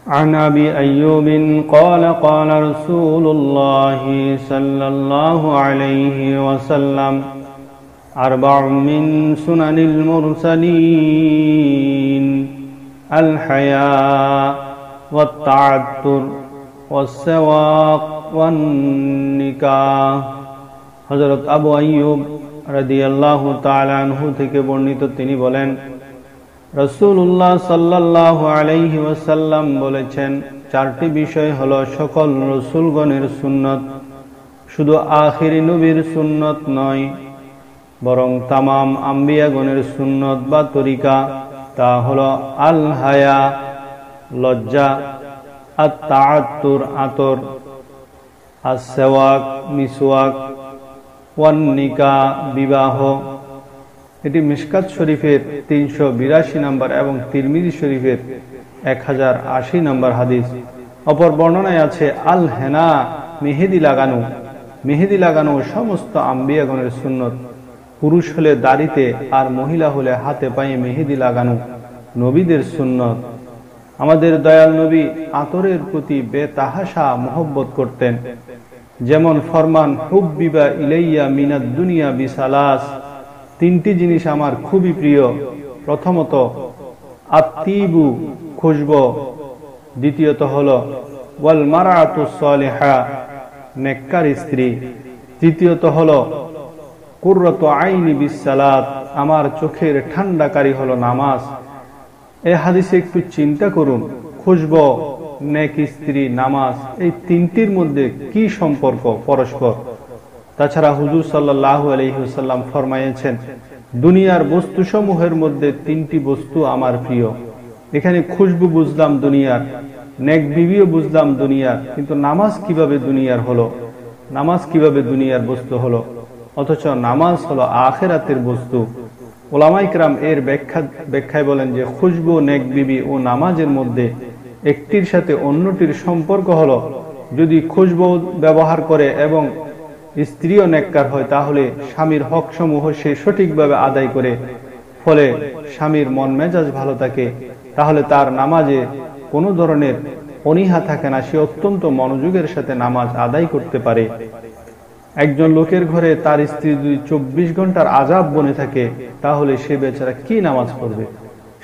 عن أبي أيوب قال قال رسول الله صلى الله عليه وسلم أربع من سنن المرسلين الحياء والتعطر والسواق والنكاح। হযরত আবু আইয়ুব রাদিয়াল্লাহু তাআলা আনহু থেকে বর্ণিত, তিনি বলেন, রাসূলুল্লাহ সাল্লাল্লাহু আলাইহি ওয়াসাল্লাম বলেছেন, চারটি বিষয় হলো সকল রাসূলগণের সুন্নত, শুধু আখিরি নবীর সুন্নত নয়, বরং তামাম আম্বিয়াগণের সুন্নত বা তরিকা। তা হলো আল হায়া লজ্জা, আত তাআত্তুর আতর, আস-সিওয়াক মিসওয়াক, ওয়ান নিকাহ বিবাহ। এটি মিশকাত শরীফের 382 নম্বর এবং তিরমিজি শরীফের 1080 নম্বর হাদিস। অপর বর্ণনায় আছে আল হেনা মেহেদি লাগানো। মেহেদি লাগানো সমস্ত আম্বিয়াগণের সুন্নত। পুরুষ হলে দাড়িতে আর মহিলা হলে হাতে পায়ে মেহেদি লাগানো নবীদের সুন্নত। আমাদের দয়াল নবী আতরের প্রতি বেতাহাশা মহব্বত করতেন। যেমন ফরমান, হুব্বিবা ইলাইয়া মিনাদ দুনিয়া বিসালাস, তিনটি জিনিস আমার খুবই প্রিয়। প্রথমত আত্তিবু খুশবু, দ্বিতীয়ত হলো ওয়াল মারাতুস সালিহা নেককার স্ত্রী, তৃতীয়ত হলো কুররাতু আইনি বিসসালাত, আমার চোখের ঠান্ডাকারী হলো নামাজ। এই হাদিসে একটু চিন্তা করুন, খুশবু, নেক স্ত্রী, নামাজ, এই তিনটির মধ্যে কি সম্পর্ক পরস্পর। তাছাড়া হুজুর সাল্লাল্লাহু আলাইহি ওয়াসাল্লাম ফরমায়েছেন, দুনিয়ার বস্তুসমূহের মধ্যে তিনটি বস্তু আমার প্রিয়। এখানে খুশবু বুঝলাম দুনিয়ার, নেক বিবিও বুঝলাম দুনিয়ার, কিন্তু নামাজ কিভাবে দুনিয়ার হলো? নামাজ কিভাবে দুনিয়ার বস্তু হলো? অথচ নামাজ হলো আখিরাতের বস্তু। উলামায়ে কেরাম এর ব্যাখ্যায় বলেন যে খুশবু, নেক বিবি ও নামাজের মধ্যে একটির সাথে অন্যটির সম্পর্ক হলো, যদি খুশবু ব্যবহার করে এবং স্ত্রীও নেককার হয়, তাহলে স্বামীর হক সমূহ সে সঠিকভাবে আদায় করে, ফলে স্বামীর মন মেজাজ ভালো থাকে, তাহলে তার নামাজে কোনো ধরনের অনীহা থাকে না, সে অত্যন্ত মনোযোগের সাথে নামাজ আদায় করতে পারে। একজন লোকের ঘরে তার স্ত্রী যদি 24 ঘন্টার আযাব বনে থাকে, তাহলে সে বেচারা কি নামাজ পড়বে?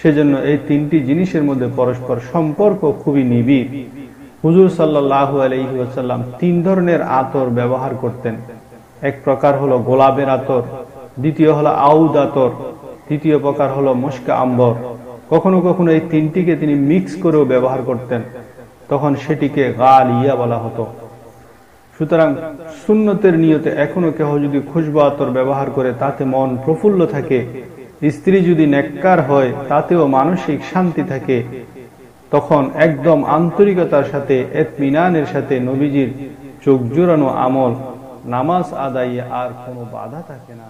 সেজন্য এই তিনটি জিনিসের মধ্যে পরস্পর সম্পর্ক খুবই নিবিড়। হুজুর সাল্লাল্লাহু আলাইহি ওয়াসাল্লাম 3 ধরনের আতর ব্যবহার করতেন। এক প্রকার হলো গোলাপের আতর, দ্বিতীয় হলো আউদ আতর, তৃতীয় প্রকার হলো মুশকা আম্বর। কখনো কখনো এই তিনটিকে তিনি মিক্স করেও ব্যবহার করতেন, তখন সেটিকে গালিয়া বলা হতো। সুতরাং সুন্নতের নিয়তে এখনো কেহ যদি খুশবু আতর ব্যবহার করে, তাতে মন প্রফুল্ল থাকে, স্ত্রী যদি নেককার হয়, তাতেও মানসিক শান্তি থাকে, তখন একদম আন্তরিকতার সাথে ইতমিনানের সাথে নবীজির চোখ জুড়ানো আমল নামাজ আদায়ে আর কোনো বাধা থাকে না।